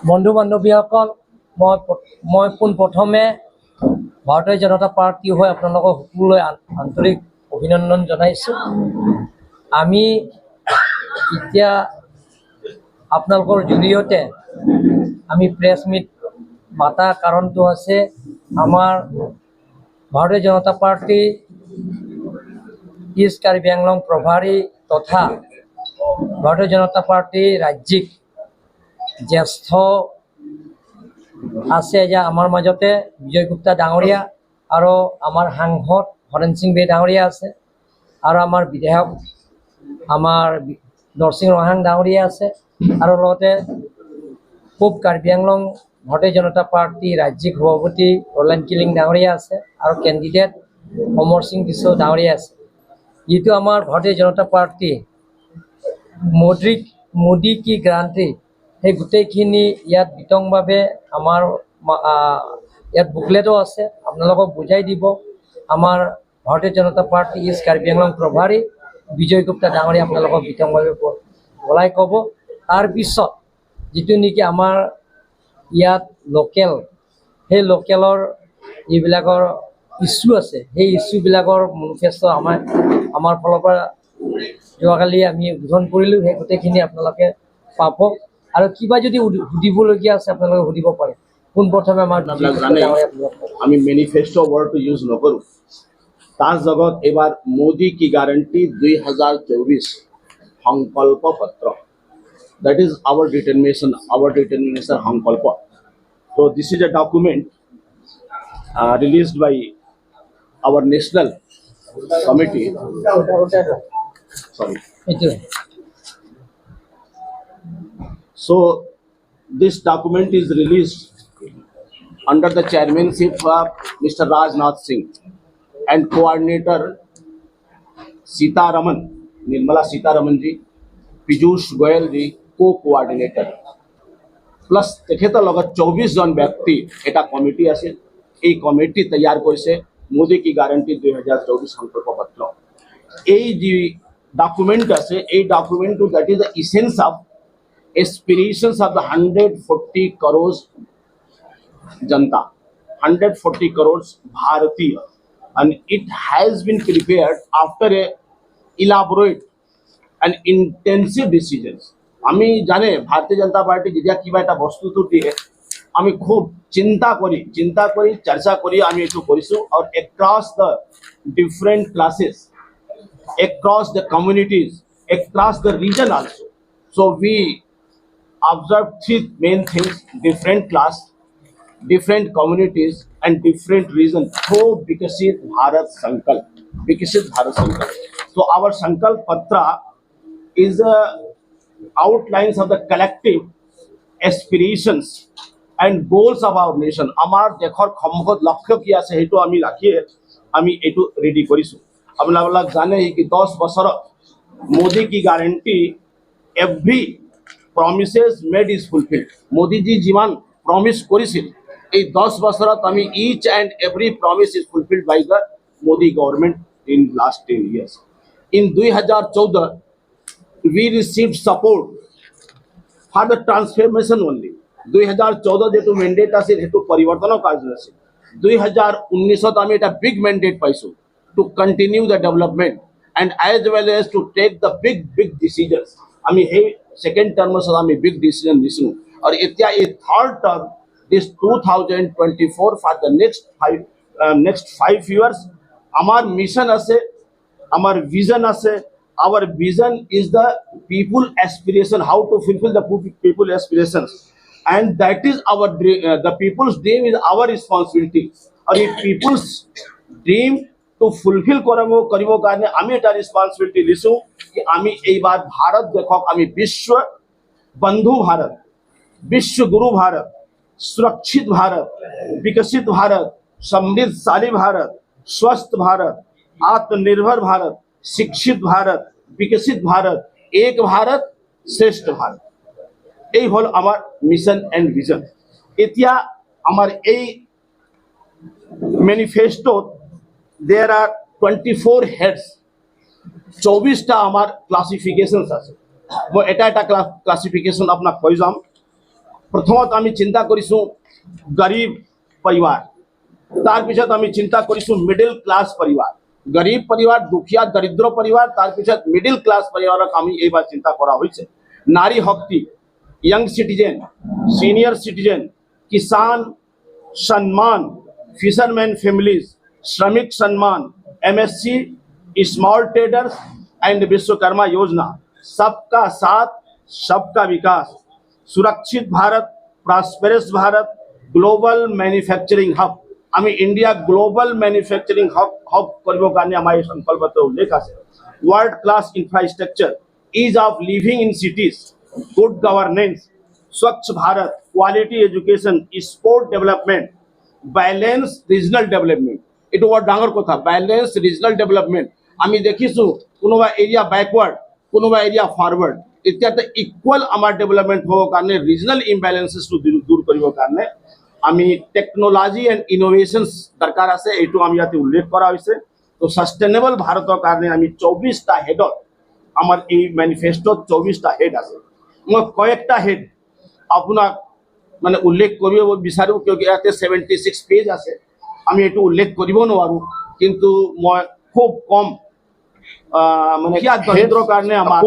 বন্ধু বান্ধৱীসকল, মই পোনপ্ৰথমে ভাৰতীয় জনতা পাৰ্টি হৈ আপোনালোকক সকলোলৈ আন্তৰিক অভিনন্দন জনাইছোঁ। আমি এতিয়া আপোনালোকৰ জৰিয়তে আমি প্ৰেছ মিট মাতা কাৰণটো আছে আমাৰ ভাৰতীয় জনতা পাৰ্টি ইষ্ট কাৰ্বি আংলং প্ৰভাৰী তথা ভাৰতীয় জনতা পাৰ্টি ৰাজ্যিক জ্যেষ্ঠ আছে যে আমাৰ মাজতে বিজয় গুপ্তা ডাঙৰীয়া আৰু আমাৰ সাংসদ হৰেণ সিং বে ডাঙৰীয়া আছে আৰু আমাৰ বিধায়ক আমাৰ নৰসিং ৰহাং ডাঙৰীয়া আছে আৰু লগতে পূব কাৰ্বি আংলং ভাৰতীয় জনতা পাৰ্টি ৰাজ্যিক সভাপতি ৰলেন কিলিং ডাঙৰীয়া আছে আৰু কেণ্ডিডেট অমৰ সিং দিছো ডাঙৰীয়া আছে। যিটো আমাৰ ভাৰতীয় জনতা পাৰ্টি মোদী কি গ্ৰান্টি সেই গোটেইখিনি ইয়াত বিতংভাৱে আমাৰ ইয়াত বুকলেটো আছে, আপোনালোকক বুজাই দিব আমাৰ ভাৰতীয় জনতা পাৰ্টি ইষ্ট কাৰ্বি আংলং প্ৰভাৰী বিজয় গুপ্তা ডাঙৰীয়া আপোনালোকক বিতংভাৱে বলাই ক'ব। তাৰপিছত যিটো নেকি আমাৰ ইয়াত লোকেল সেই লোকেলৰ যিবিলাকৰ ইছ্যু আছে সেই ইছ্যুবিলাকৰ মেনিফেষ্ট আমাৰ ফালৰ পৰা যোৱাকালি আমি উদ্বোধন কৰিলোঁ, সেই গোটেইখিনি আপোনালোকে পাব আৰু কিবা যদি সুধিবলগীয়া আছে আপোনালোকে সুধিব পাৰে। পোনপ্ৰথমে আমাৰ আমি মেনিফেস্টো ওয়াৰ্ডটো ইউজ নকৰোঁ, তাৰ জগত এবাৰ মোদী কি গ্যাৰাণ্টি 2024 সংকল্প পত্ৰ, that is our determination সংকল্প. So this is a document released by our national committee. Sorry. So this document is released under the chairmanship of Mr. Rajnath Singh and coordinator Sitaraman, Nirmala Sitaraman ji, Piyush Goyal ji, co-coordinator. Plus তেখেতৰ লগত 24 জন ব্যক্তি এটা committee আছে। এই committee তৈয়াৰ কৰিছে মোদী কি guarantee 2024 সংকল্প পত্ৰ। এই যি ডকুমেন্ট আছে এই ডকুমেন্টটো that is the essence of aspirations of the 140 crores Janta, 140 crores Bharatiya, and it has been prepared after a elaborate and intensive decisions. আমি জানে ভারতীয় জনতা পার্টি যেতিয়া কিবা এটা বস্তুটো দিয়ে আমি খুব চিন্তা কৰি চৰ্চা কৰি আমি এইটো কৰিছোঁ আৰু across the different classes, across the communities, across the region also. So we observed three main things: different class, different communities and different region. So Viksit Bharat Sankalp. So our Sankalp Patra is outlines of the collective aspirations and goals of our nation. Amar dekhor khomkhot lakshya ki ase hetu ami rakhiye ami etu ready korisu. আপোনালোক জানে কি 10 বছৰ মোদী কি guarantee every promises made is fulfilled. Modi ji jiman promise korisil ei 10 বছৰত আমি each and every promise is fulfilled by the Modi government in last 10 years. In 2014 we received support for the transformation only. 2014 যেটো mandate আছিল হেতু পৰিৱৰ্তনৰ কাজ আছিল। 2019 আমি এটা big mandate পাইছো to continue the development and as well as to take the big decisions. আমি সেই second term আমি big decision দিছো আৰু এতিয়া এই third term this 2024 for the next 5 years আমাৰ mission আছে, আমাৰ vision আছে. Our vision is the people aspiration, how to fulfill the people aspirations, and that is our dream. The people's dream is our responsibility. Or if people's dream to fulfill karibo karone ami eta responsibility lisu ki ami ei bar bharat dekhok ami bishwa bandhu bharat, bishwa guru bharat, surakshit bharat, vikasit bharat, समृद्धशाली भारत, स्वस्थ भारत, आत्मनिर्भर भारत, शिक्षित भारत, विकसित भारत, एक भारत श्रेष्ठ भारत, এই হল আমার mission and vision. এতিয়া আমার এই ম্যানিফেস্টো there are 24 heads, 24টা আমার ক্লাসিফিকেশনস আছে। মই এটা ক্লাসিফিকেশন আপোনাক কৈ যাম। प्रथमत आमी चिंता करिसु गरीब परिवार, तार पिछत आमी चिंता करिसु मिडिल क्लास परिवार, गरीब परिवार, दुखिया दरिद्र परिवार, तार पिछत मिडिल क्लास परिवारक आमी एबार चिंता करा होइছে। नारी हक्ति, यंग सिटीजन, सीनियर सिटीजन, किसान सम्मान, फिशरमैन फैमिलीज, श्रमिक सम्मान, MSC, small traders and Vishwakarma योजना, सबका साथ सबका विकास, सुरक्षित Bharat, prosperous Bharat, global manufacturing hub, आमी इंडिया ग्लोबल मैन्युफैक्चरिंग हब करबो कारणे आमार संकल्पत उल्लेख आछे। World class infrastructure, ease of living in cities, good governance, स्वच्छ Bharat, quality education, sport development, balance regional development, एटू बर डांगर कथा। बैलेंस रिजनल डेवलपमेंट आमी देखिसु कोनोबा एरिया बैकवर्ड, कोनोबा एरिया फॉरवर्ड, इत्यादि इक्वल आमार डेवलपमेंट होबो कारणे रिजनल इम्बैलेंसेस टू दूर करिबो कारणे आमी टेक्नोलॉजी एंड इनोवेशंस दरकार आछे, एटू आमी याते उल्लेख करा होइছে। तो सस्टेनेबल भारतर कारणे आमी 24 टा हेडर आमार এই ম্যানিফেস্টোত 24 টা হেড আছে। মই কয়েকটা হেড আপোনাক মানে উল্লেখ কৰিব বিচাৰো, কিয় ইয়াতে 76 পেজ আছে, আমি এটু উল্লেখ কৰিব নোৱাৰো, কিন্তু মই খুব কম মানে কি দৰিদ্ৰৰ কাৰণে আমাৰ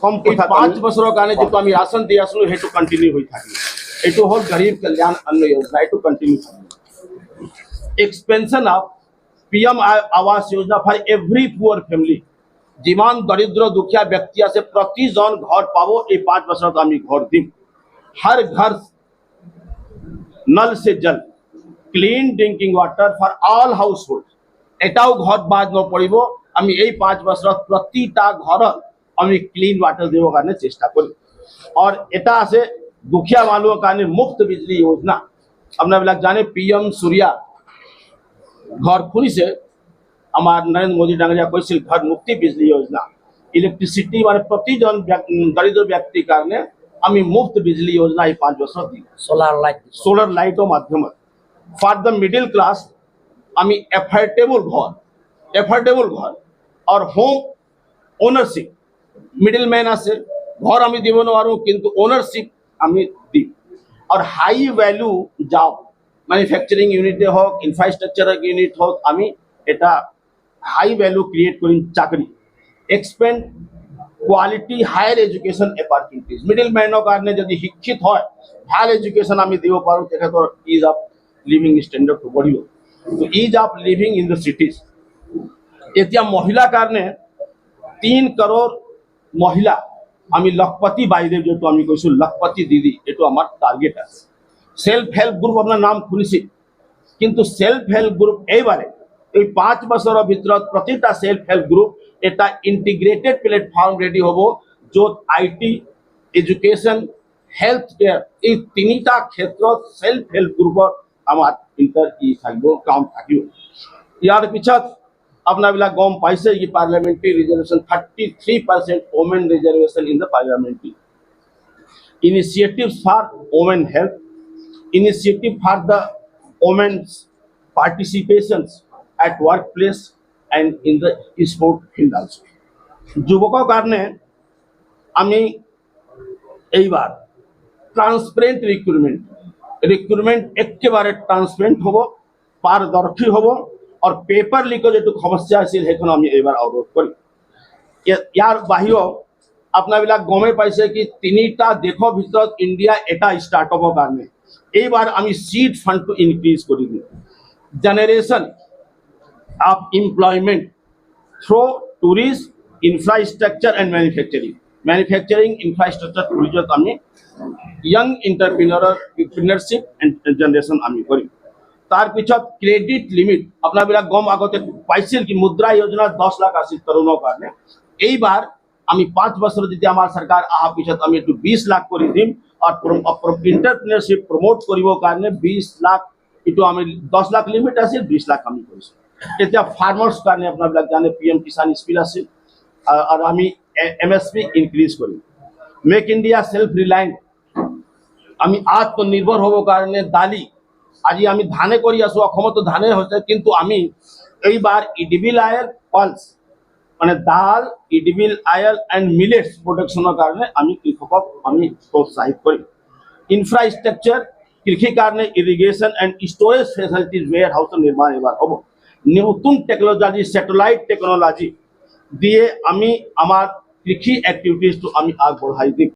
কম কথা 5 বছৰৰ কাৰণে যেটো আমি ৰাশন দি আছিলো হেতু কন্টিনিউ হৈ থাকিব। এটু হল গरीब कल्याण अन्न योजना, एटू continue expansion of PM Awas Yojana for every poor family, जिमान दरिद्र दुखिया व्यक्ति আছে प्रतिजन घर पाबो, এই 5 বছৰত আমি घर দিম। हर घर नल से जल, clean drinking water for all house hold, এটাও ঘর বাদ নপৰিব। আমি এই 5 বছৰত প্ৰতিটা ঘৰত আমি ক্লিন वाटर দিব কাৰণে চেষ্টা কৰিম। और এটা আছে दुखिया মানুহৰ কাৰণে मुफ्त बिजली योजना। আপোনাবিলাক জানে पीएम सूर्या घर खुलिছে, আমাৰ নৰেন্দ্ৰ মোদী ডাঙৰীয়া কৈছিল घर मुक्ति बिजली योजना, इलेक्ट्रिसिटी মানে प्रतिजन दरिद्र व्यक्तिर কাৰণে আমি मुफ्त बिजली योजना এই 5 বছৰ দিম। सोलार लाइटर माध्यमত फॉर द मिडिल क्लास আমি एफोर्डेबल घर और होम ओनरशिप, मिडिल मैन আছে घर আমি দিব নোৱাৰো, কিন্তু ओनरशिप আমি দিম। और हाई वैल्यू जॉब, मैन्युफैक्चरिंग यूनिटे হোক, इनफ्रास्ट्राक्चर यूनिट হোক, আমি এটা हाई वैल्यू क्रिएट करिम चाकरी। Expand quality higher education opportunities, middle manner कारणे यदि शिक्षित হয় ভাল एजुकेशन আমি দিব পাৰো, তেখেতৰ ইজ অফ লিভিং স্ট্যান্ডার্ড বঢ়িব। তো is of living in the cities, এতিয়া মহিলা कारणे 3 करोड़ महिला আমি লখপতি বাইদেউ যেটো আমি কৈছো লখপতি দিদি, এটো আমার টার্গেট আছে। সেলফ হেল্প গ্রুপ আপনার নাম শুনিছে, কিন্তু সেলফ হেল্প গ্রুপ এইবারে এই 5 বছৰৰ ভিতৰত প্ৰতিটা সেলফ হেল্প গ্ৰুপ এটা ইন্টিগ্ৰেটেড প্ল্যাটফৰ্ম ৰেডি হব, য'ত আইটি, এডুকেশন, হেলথ কেয়াৰ এই তিনিটা ক্ষেত্ৰত সেলফ হেল্প গ্ৰুপৰ আমাৰ থাকিব, কাম থাকিব। ইয়াৰ পিছত আপনাবিলাক গম পাইছে कि parliamentary reservation 33% women reservation in the parliamentary, initiatives for women health, initiative for the women's participations at workplace and in the sport field also। যুবকৰ কাৰণে আমি এইবাৰ ট্ৰান্সপাৰেন্ট ৰিক্ৰুটমেন্ট একেবাৰে ট্ৰান্সপাৰেন্ট হব, পাৰদৰ্শী হব, और पेपर लिकेज जो समस्या আছিল সেইখন আমি এইবাৰ অৱৰোধ কৰিম। ইয়াৰ বাহিৰেও আপোনাবিলাক গমে পাইছে कि 3টা দেশৰ ভিতৰত ইণ্ডিয়া এটা ষ্টাৰ্টআপৰ কাৰণে এইবাৰ আমি सीड फंड ইনক্ৰিজ কৰি দিম। Generation of employment through tourism, infrastructure and manufacturing infrastructure tourism আমি young entrepreneurship and generation আমি করি। তার পিছত ক্রেডিট লিমিট আপনারা গম আগতে পাইছিল कि मुद्रा योजना 10 लाख আছিল তৰুণৰ কাৰণে, এইবাৰ আমি 5 বছর যদি আমার সরকার আহা পিছত আমি একটু 20 লাখ করে দিম। আর এন্টারপ্রেনারশিপ প্রমোট কৰিবৰ কাৰণে 20 লাখ, এটু আমি 10 লাখ লিমিট আছিল, 20 লাখ আমি কৰিছো। এতিয়া ফাৰ্মাৰ্স কাৰণে আপনারা জানে PM কিষাণ স্কিল আছে, আর আমি MSP ইনক্রিজ করি। মেক ইন্ডিয়া সেলফ রিলায়েন্ট, আমি আত্মনির্ভর হব কারণে দালি আজি আমি ধানে করি আছো, অসমতো ধানে হচ্ছে, কিন্তু আমি এইবার ইডিবিল আয়েল পালস মানে ডাল, ইডিবিল আয়েল এন্ড মিলেটস প্রোডাকশনের কারণে আমি কৃষকক আমি প্রোৎসাহিত করি। ইনফ্ৰাষ্ট্ৰাকচাৰ কৃষিৰ কাৰণে ইৰিগেশ্যন এণ্ড ষ্ট'ৰেজ ফেচিলিটিজ ৱেৰ হাউচৰ নিৰ্মাণ এবাৰ হ'ব। নতুন টেকন'লজি ছেটেলাইট টেকন'লজি দিয়ে আমি আমাৰ কৃষি এক্টিভিটিজটো আমি আগবঢ়াই দিম।